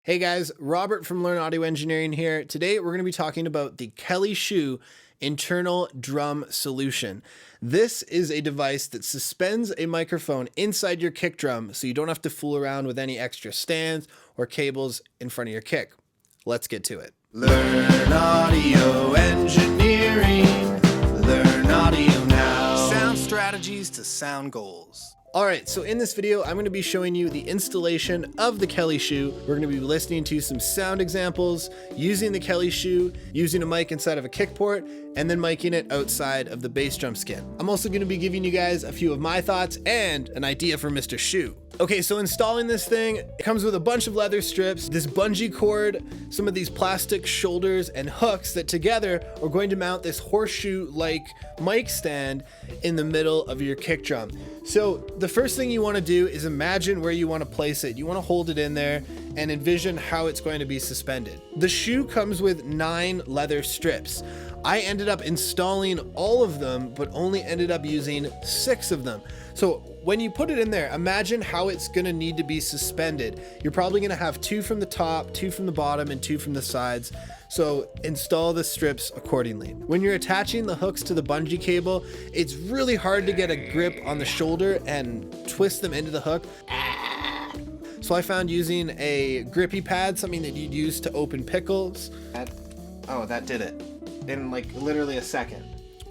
Hey guys, Robert from Learn Audio Engineering here. Today we're going to be talking about the Kelly Shu internal drum solution. This is a device that suspends a microphone inside your kick drum so you don't have to fool around with any extra stands or cables in front of your kick. Let's get to it. Learn audio engineering. Learn audio now. Sound strategies to sound goals. All right, so in this video, I'm going to be showing you the installation of the Kelly Shu. We're going to be listening to some sound examples, using the Kelly Shu, using a mic inside of a kick port, and then miking it outside of the bass drum skin. I'm also going to be giving you guys a few of my thoughts and an idea for Mr. Shu. Okay, so installing this thing, it comes with a bunch of leather strips, this bungee cord, some of these plastic shoulders and hooks that together are going to mount this horseshoe-like mic stand in the middle of your kick drum. So the first thing you want to do is imagine where you want to place it. You want to hold it in there and envision how it's going to be suspended. The Shu comes with 9 leather strips. I ended up installing all of them, but only ended up using 6 of them. So when you put it in there, imagine how it's gonna need to be suspended. You're probably gonna have 2 from the top, 2 from the bottom, and 2 from the sides. So install the strips accordingly. When you're attaching the hooks to the bungee cable, it's really hard to get a grip on the shoulder and twist them into the hook. So I found using a grippy pad, something that you'd use to open pickles. That did it. In like literally a second.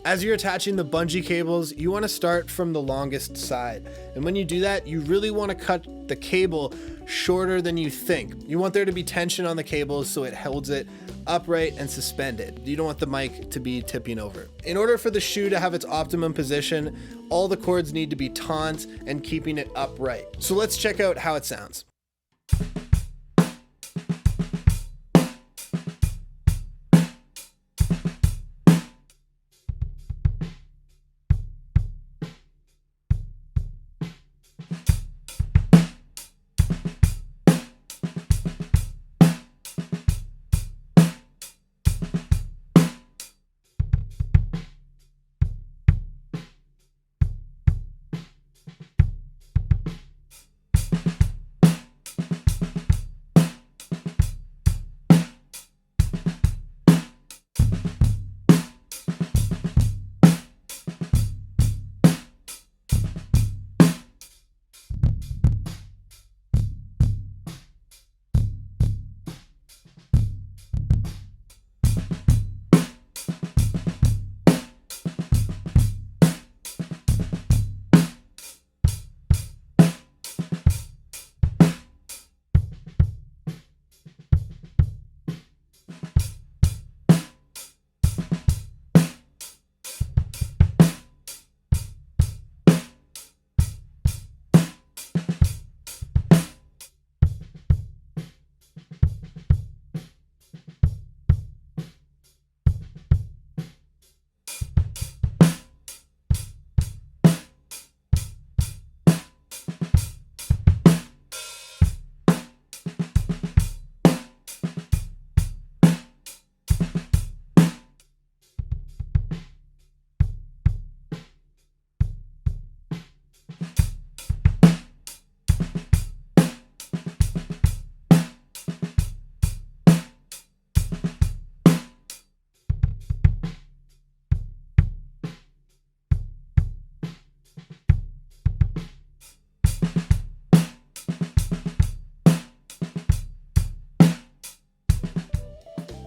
As you're attaching the bungee cables, you want to start from the longest side. And when you do that, you really want to cut the cable shorter than you think. You want there to be tension on the cables so it holds it upright and suspended. You don't want the mic to be tipping over. In order for the Shu to have its optimum position, all the cords need to be taut and keeping it upright. So let's check out how it sounds.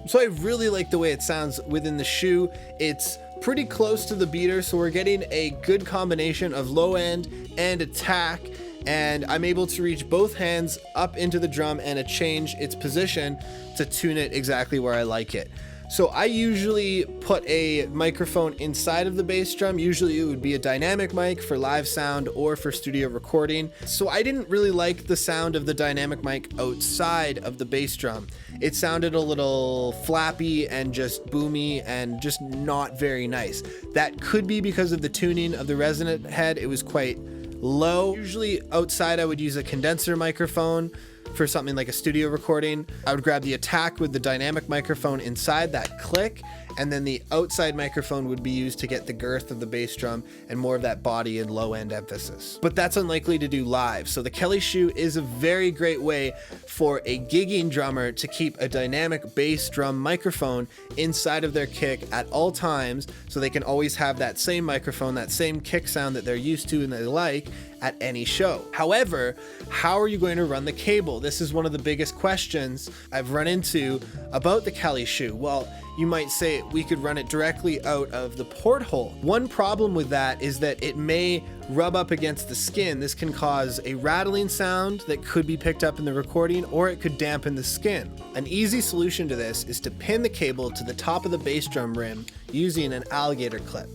So I really like the way it sounds within the Shu. It's pretty close to the beater, so we're getting a good combination of low end and attack, and I'm able to reach both hands up into the drum and change its position to tune it exactly where I like it. So I usually put a microphone inside of the bass drum. Usually it would be a dynamic mic for live sound or for studio recording. So I didn't really like the sound of the dynamic mic outside of the bass drum. It sounded a little flappy and just boomy and just not very nice. That could be because of the tuning of the resonant head. It was quite low. Usually outside I would use a condenser microphone for something like a studio recording, I would grab the attack with the dynamic microphone inside that click, and then the outside microphone would be used to get the girth of the bass drum and more of that body and low end emphasis. But that's unlikely to do live. So the Kelly Shu is a very great way for a gigging drummer to keep a dynamic bass drum microphone inside of their kick at all times, so they can always have that same microphone, that same kick sound that they're used to and they like at any show. However, how are you going to run the cable? This is one of the biggest questions I've run into about the Kelly Shu. Well, you might say we could run it directly out of the porthole. One problem with that is that it may rub up against the skin. This can cause a rattling sound that could be picked up in the recording, or it could dampen the skin. An easy solution to this is to pin the cable to the top of the bass drum rim using an alligator clip.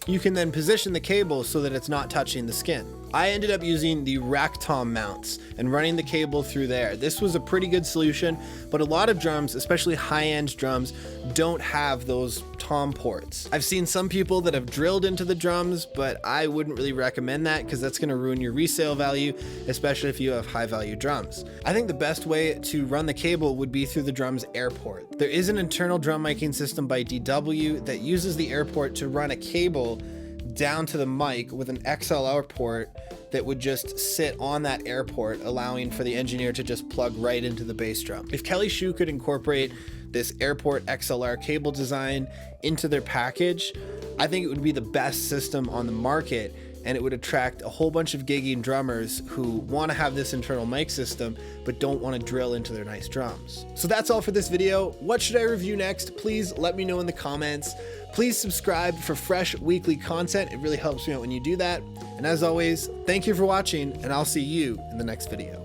You can then position the cable so that it's not touching the skin. I ended up using the rack tom mounts and running the cable through there. This was a pretty good solution, but a lot of drums, especially high-end drums, don't have those tom ports. I've seen some people that have drilled into the drums, but I wouldn't really recommend that because that's gonna ruin your resale value, especially if you have high-value drums. I think the best way to run the cable would be through the drum's air port. There is an internal drum miking system by DW that uses the air port to run a cable down to the mic with an XLR port that would just sit on that air port, allowing for the engineer to just plug right into the bass drum. If Kelly Shu could incorporate this airport XLR cable design into their package, I think it would be the best system on the market, and it would attract a whole bunch of gigging drummers who want to have this internal mic system but don't want to drill into their nice drums. So that's all for this video. What should I review next? Please let me know in the comments. Please subscribe for fresh weekly content. It really helps me out when you do that. And as always, thank you for watching, and I'll see you in the next video.